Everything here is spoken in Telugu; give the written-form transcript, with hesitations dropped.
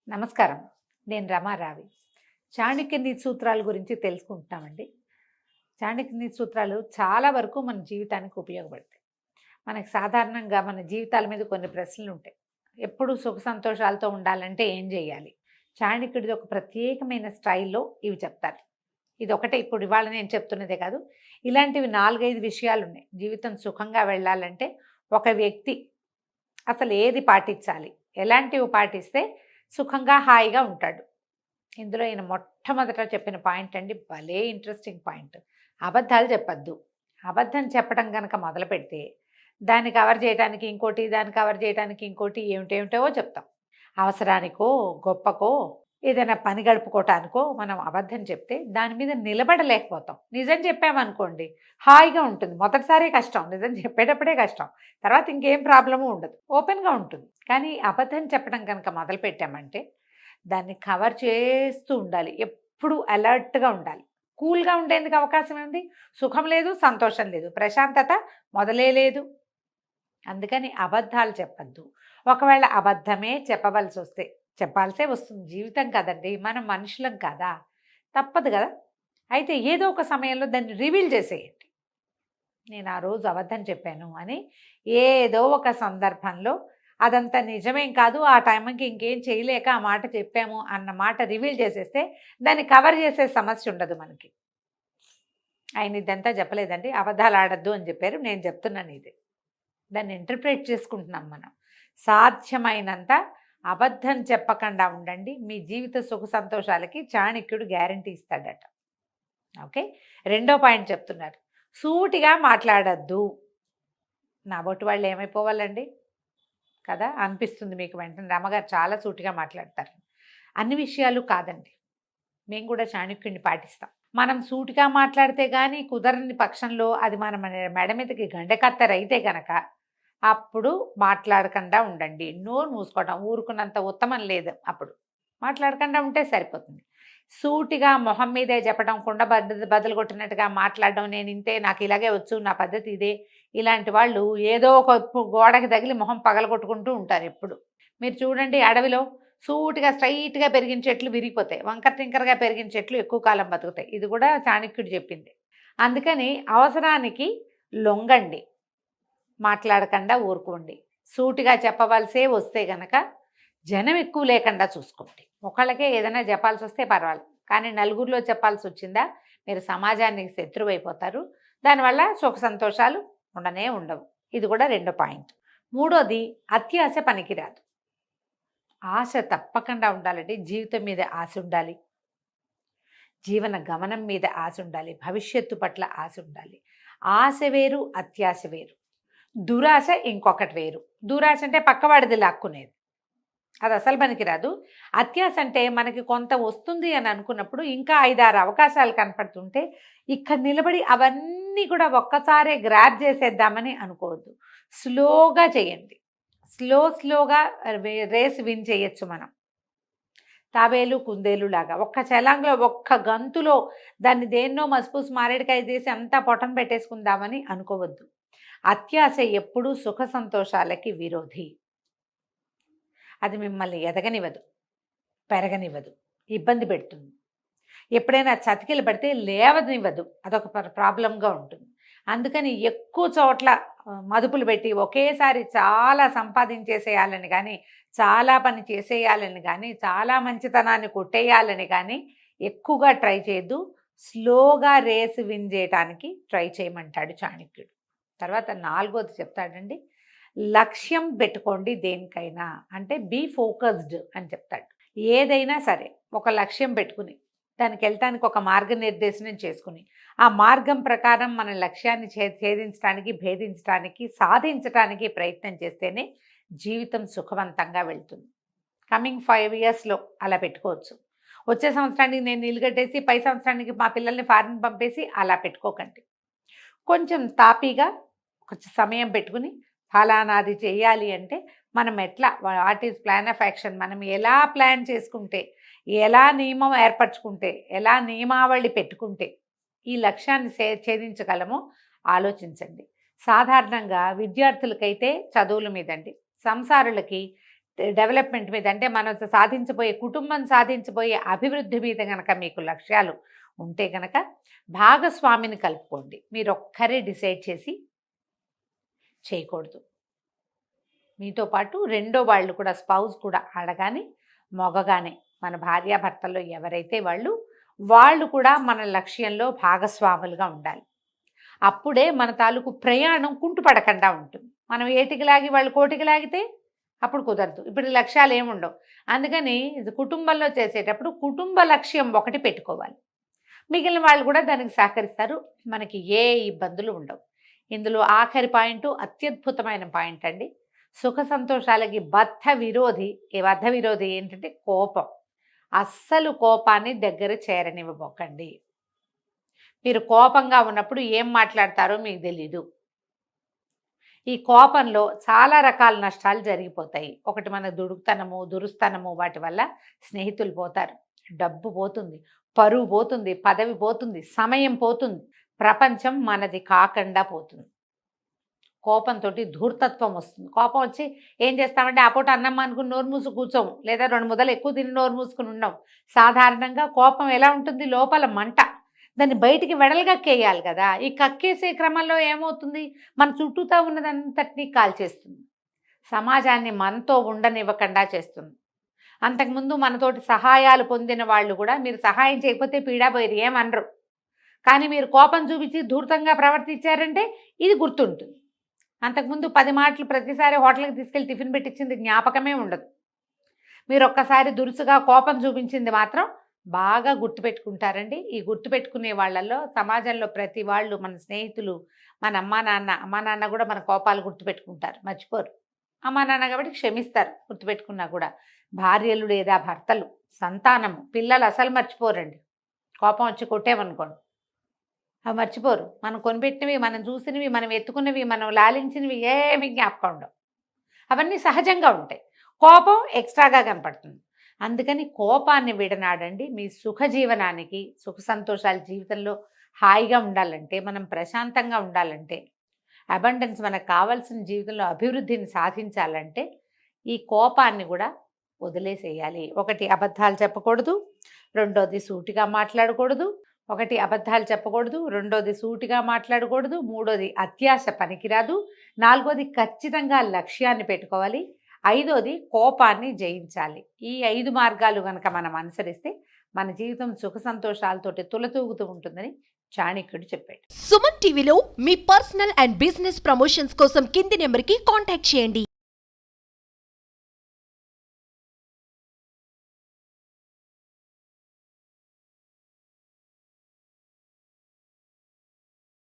నమస్కారం. నేను రమారావి. చాణక్య నీతి సూత్రాల గురించి తెలుసుకుంటున్నామండి. చాణక్య నీతి సూత్రాలు చాలా వరకు మన జీవితానికి ఉపయోగపడతాయి. మనకు సాధారణంగా మన జీవితాల మీద కొన్ని ప్రశ్నలుంటాయి. ఎప్పుడూ సుఖ సంతోషాలతో ఉండాలంటే ఏం చేయాలి? చాణక్యుడిది ఒక ప్రత్యేకమైన స్టైల్‌లో ఇవి చెప్తారు. ఇదొకటే ఇప్పుడు ఇవాళ నేను చెప్తున్నదే కాదు. ఇలాంటివి 4, 5 విషయాలున్నాయి. జీవితం సుఖంగా వెళ్ళాలంటే ఒక వ్యక్తి అసలు ఏది పాటించాలి? ఎలాంటివి పాటిస్తే సుఖంగా, హాయిగా ఉంటాడు? ఇందులో ఈయన మొట్టమొదట చెప్పిన పాయింట్ అండి భలే ఇంట్రెస్టింగ్ పాయింట్. అబద్ధాలు చెప్పొద్దు. అబద్ధం చెప్పడం గనక మొదలుపెడితే దాన్ని కవర్ చేయడానికి ఇంకోటి, దాన్ని కవర్ చేయడానికి ఇంకోటి ఏమిటేమిటో చెప్తాం. అవసరానికో, గొప్పకో, ఏదైనా పని గడుపుకోవటానికో మనం అబద్ధం చెప్తే దాని మీద నిలబడలేకపోతాం. నిజం చెప్పామనుకోండి హాయిగా ఉంటుంది. మొదటిసారే కష్టం. నిజం చెప్పేటప్పుడే కష్టం. తర్వాత ఇంకేం ప్రాబ్లము ఉండదు. ఓపెన్‌గా ఉంటుంది. కానీ అబద్ధం చెప్పడం కనుక మొదలుపెట్టామంటే దాన్ని కవర్ చేస్తూ ఉండాలి. ఎప్పుడూ అలర్ట్‌గా ఉండాలి. కూల్‌గా ఉండేందుకు అవకాశం ఉంది. సుఖం లేదు, సంతోషం లేదు, ప్రశాంతత మొదలే లేదు. అందుకని అబద్ధాలు చెప్పద్దు. ఒకవేళ అబద్ధమే చెప్పవలసొస్తే చెప్పాల్సే వస్తుంది. జీవితం కదండి, మనం మనుషులం కదా, తప్పదు కదా. అయితే ఏదో ఒక సమయంలో దాన్ని రివీల్ చేసేయండి. నేను ఆ రోజు అబద్ధం చెప్పాను అని ఏదో ఒక సందర్భంలో అదంతా నిజమేం కాదు, ఆ టైంకి ఇంకేం చేయలేక ఆ మాట చెప్పాము అన్న మాట రివీల్ చేసేస్తే దాన్ని కవర్ చేసే సమస్య ఉండదు మనకి. ఆయన ఇదంతా చెప్పలేదండి, అబద్ధాలు ఆడద్దు అని చెప్పారు. నేను చెప్తున్నాను ఇది. దాన్ని ఇంటర్ప్రిట్ చేసుకుంటున్నాం మనం. సాధ్యమైనంత అబద్ధం చెప్పకుండా ఉండండి. మీ జీవిత సుఖ సంతోషాలకి చాణక్యుడు గ్యారంటీ ఇస్తాడట. ఓకే. రెండో పాయింట్ చెప్తున్నారు, సూటిగా మాట్లాడద్దు. నా బొట్టు వాళ్ళు ఏమైపోవాలండి కదా అనిపిస్తుంది మీకు వెంటనే. రమ్మగారు చాలా సూటిగా మాట్లాడతారు. అన్ని విషయాలు కాదండి. మేము కూడా చాణక్యుడిని పాటిస్తాం. మనం సూటిగా మాట్లాడితే కానీ కుదరని పక్షంలో అది మన మెడ మీదకి గండకత్తరైతే గనక అప్పుడు మాట్లాడకుండా ఉండండి. నోరు మూసుకోవడం ఊరుకున్నంత ఉత్తమం లేదు. అప్పుడు మాట్లాడకుండా ఉంటే సరిపోతుంది. సూటిగా మొహం మీదే చెప్పడం, కుండ బద్దలు కొట్టినట్టుగా మాట్లాడడం, నేను ఇంతే, నాకు ఇలాగే వచ్చు, నా పద్ధతి ఇదే. ఇలాంటి వాళ్ళు ఏదో ఒక గోడకి తగిలి మొహం పగలగొట్టుకుంటూ ఉంటారు ఎప్పుడు. మీరు చూడండి, అడవిలో సూటిగా స్ట్రైట్‌గా పెరిగిన చెట్లు విరిగిపోతాయి. వంకర టింకరగా పెరిగిన చెట్లు ఎక్కువ కాలం బతుకుతాయి. ఇది కూడా చాణక్యుడు చెప్పింది. అందుకని అవసరానికి లొంగండి. మాట్లాడకుండా ఊరుకోండి. సూటిగా చెప్పవలసే వస్తే గనక జనం ఎక్కువ లేకుండా చూసుకోండి. ఒకళ్ళకే ఏదైనా చెప్పాల్సి వస్తే పర్వాలేదు. కానీ నలుగురిలో చెప్పాల్సి వచ్చిందా మీరు సమాజానికి శత్రువైపోతారు. దానివల్ల సుఖ సంతోషాలు ఉండనే ఉండవు. ఇది కూడా రెండో పాయింట్. మూడోది, అత్యాశ పనికిరాదు. ఆశ తప్పకుండా ఉండాలండి. జీవితం మీద ఆశ ఉండాలి. జీవన గమనం మీద ఆశ ఉండాలి. భవిష్యత్తు పట్ల ఆశ ఉండాలి. ఆశ వేరు, అత్యాశ వేరు. దురాశ ఇంకొకటి వేరు. దురాశ అంటే పక్కవాడిది లాక్కునేది, అది అసలు పనికిరాదు. అత్యాశ అంటే మనకి కొంత వస్తుంది అని అనుకున్నప్పుడు ఇంకా 5, 6 అవకాశాలు కనపడుతుంటే ఇక్కడ నిలబడి అవన్నీ కూడా ఒక్కసారే గ్రాబ్ చేసేద్దామని అనుకోవద్దు. స్లోగా చేయండి. స్లోగా రేస్ విన్ చేయొచ్చు మనం. తాబేలు కుందేలు లాగా ఒక్క చలాంగ్లో, ఒక్క గంతులో దాన్ని దేన్నో మసిపూసి మారేడుకాయ చేసి అంతా పొట్టన పెట్టేసుకుందామని అనుకోవద్దు. అత్యాశ ఎప్పుడూ సుఖ సంతోషాలకి విరోధి. అది మిమ్మల్ని ఎదగనివ్వదు, పెరగనివ్వదు, ఇబ్బంది పెడుతుంది. ఎప్పుడైనా చతికిలు పడితే లేవనివ్వదు. అదొక ప్రాబ్లంగా ఉంటుంది. అందుకని ఎక్కువ చోట్ల మదుపులు పెట్టి ఒకేసారి చాలా సంపాదించేసేయాలని కానీ, చాలా పని చేసేయాలని కానీ, చాలా మంచితనాన్ని కొట్టేయాలని కానీ ఎక్కువగా ట్రై చేయొద్దు. స్లోగా రేసు విన్ చేయటానికి ట్రై చేయమంటాడు చాణక్యుడు. తర్వాత నాలుగోది చెప్తాడండి, లక్ష్యం పెట్టుకోండి దేనికైనా. అంటే బీ ఫోకస్డ్ అని చెప్తాడు. ఏదైనా సరే ఒక లక్ష్యం పెట్టుకుని దానికి వెళ్ళటానికి ఒక మార్గనిర్దేశనం చేసుకుని ఆ మార్గం ప్రకారం మన లక్ష్యాన్ని ఛేదించడానికి, భేదించడానికి, సాధించడానికి ప్రయత్నం చేస్తేనే జీవితం సుఖవంతంగా వెళ్తుంది. కమింగ్ 5 ఇయర్స్లో అలా పెట్టుకోవచ్చు. వచ్చే సంవత్సరానికి నేను నీళ్ళు కట్టేసి పై సంవత్సరానికి మా పిల్లల్ని ఫారిన్ పంపేసి అలా పెట్టుకోకండి. కొంచెం తాపీగా కొంచెం సమయం పెట్టుకుని ఫలానాది చేయాలి అంటే మనం ఎట్లా, what is plan of action, మనం ఎలా ప్లాన్ చేసుకుంటే, ఎలా నియమం ఏర్పరచుకుంటే, ఎలా నియమావళి పెట్టుకుంటే ఈ లక్ష్యాన్ని ఛేదించగలమో ఆలోచించండి. సాధారణంగా విద్యార్థులకైతే చదువుల మీదండి, సంసారులకి డెవలప్మెంట్ మీద, అంటే మనం సాధించబోయే కుటుంబం సాధించబోయే అభివృద్ధి మీద గనక మీకు లక్ష్యాలు ఉంటే గనక భాగస్వామిని కలుపుకోండి. మీరు ఒక్కరే డిసైడ్ చేసి చేయకూడదు. మీతో పాటు రెండో వాళ్ళు కూడా, స్పౌస్ కూడా, ఆడగానే మగగానే, మన భార్యాభర్తల్లో ఎవరైతే వాళ్ళు కూడా మన లక్ష్యంలో భాగస్వాములుగా ఉండాలి. అప్పుడే మన తాలూకు ప్రయాణం కుంటుపడకుండా ఉంటుంది. మనం ఏటికి లాగి వాళ్ళు కోటికి లాగితే అప్పుడు కుదరదు. ఇప్పుడు లక్ష్యాలు ఏముండవు. అందుకని కుటుంబంలో చేసేటప్పుడు కుటుంబ లక్ష్యం ఒకటి పెట్టుకోవాలి. మిగిలిన వాళ్ళు కూడా దానికి సహకరిస్తారు. మనకి ఏ ఇబ్బందులు ఉండవు. ఇందులో ఆఖరి పాయింట్ అత్యద్భుతమైన పాయింట్ అండి. సుఖ సంతోషాలకి బద్ధ విరోధి ఏంటంటే కోపం. అస్సలు కోపాన్ని దగ్గర చేరనివ్వబోకండి. మీరు కోపంగా ఉన్నప్పుడు ఏం మాట్లాడతారో మీకు తెలీదు. ఈ కోపంలో చాలా రకాల నష్టాలు జరిగిపోతాయి. ఒకటి మన దురుస్తనము వాటి వల్ల స్నేహితులు పోతారు, డబ్బు పోతుంది, పరువు పోతుంది, పదవి పోతుంది, సమయం పోతుంది, ప్రపంచం మనది కాకుండా పోతుంది. కోపంతో ధూర్తత్వం వస్తుంది. కోపం వచ్చి ఏం చేస్తామంటే ఆ పూట అన్నం అనుకుని నోరు మూసు కూర్చోము, లేదా 2 ముద్దలు ఎక్కువ తిని నోరు మూసుకుని ఉన్నాం. సాధారణంగా కోపం ఎలా ఉంటుంది, లోపల మంట, దాన్ని బయటికి వెడల్గక్కేయాలి కదా. ఈ కక్కేసే క్రమంలో ఏమవుతుంది, మన చుట్టూతా ఉన్నదంతటినీ కాల్చేస్తుంది, సమాజాన్ని మనతో ఉండనివ్వకుండా చేస్తుంది. అంతకుముందు మనతోటి సహాయాలు పొందిన వాళ్ళు కూడా మీరు సహాయం చేయకపోతే పీడాపోయారు, ఏమనరు. కానీ మీరు కోపం చూపించి ధూర్తంగా ప్రవర్తించారంటే ఇది గుర్తుంటుంది. అంతకుముందు 10 మాటలు ప్రతిసారి హోటల్కి తీసుకెళ్ళి టిఫిన్ పెట్టించింది జ్ఞాపకమే ఉండదు. మీరు ఒక్కసారి దురుసుగా కోపం చూపించింది మాత్రం బాగా గుర్తుపెట్టుకుంటారండి. ఈ గుర్తుపెట్టుకునే వాళ్ళల్లో సమాజంలో ప్రతి వాళ్ళు, మన స్నేహితులు, మన అమ్మా నాన్న కూడా మన కోపాలు గుర్తుపెట్టుకుంటారు, మర్చిపోరు. అమ్మా నాన్న కాబట్టి క్షమిస్తారు గుర్తుపెట్టుకున్నా కూడా. భార్యలు లేదా భర్తలు, సంతానము, పిల్లలు అసలు మర్చిపోరండి. కోపం వచ్చి కొట్టేమనుకోండి అవి మర్చిపోరు. మనం కొనిపెట్టినవి, మనం చూసినవి, మనం ఎత్తుకున్నవి, మనం లాలించినవి ఏమి జ్ఞాపకం ఉండవు. అవన్నీ సహజంగా ఉంటాయి. కోపం ఎక్స్ట్రాగా కనపడుతుంది. అందుకని కోపాన్ని విడనాడండి. మీ సుఖ జీవనానికి, సుఖ సంతోషాల జీవితంలో హాయిగా ఉండాలంటే, మనం ప్రశాంతంగా ఉండాలంటే, అబండెన్స్ మనకు కావాల్సిన జీవితంలో అభివృద్ధిని సాధించాలంటే ఈ కోపాన్ని కూడా వదిలేసేయాలి. ఒకటి అబద్ధాలు చెప్పకూడదు, రెండోది సూటిగా మాట్లాడకూడదు. రెండోది సూటిగా మాట్లాడకూడదు, మూడోది అత్యాశ పనికిరాదు, నాలుగోది ఖచ్చితంగా లక్ష్యాన్ని పెట్టుకోవాలి, ఐదోది కోపాన్ని జయించాలి. ఈ 5 మార్గాలు కనుక మనం అనుసరిస్తే మన జీవితం సుఖ సంతోషాలతోటి తులతూగుతూ ఉంటుందని చాణక్యుడు చెప్పాడు. సుమన్ టీవీలో మీ పర్సనల్ అండ్ బిజినెస్ ప్రమోషన్స్ కోసం కింది నెంబర్కి కాంటాక్ట్ చేయండి.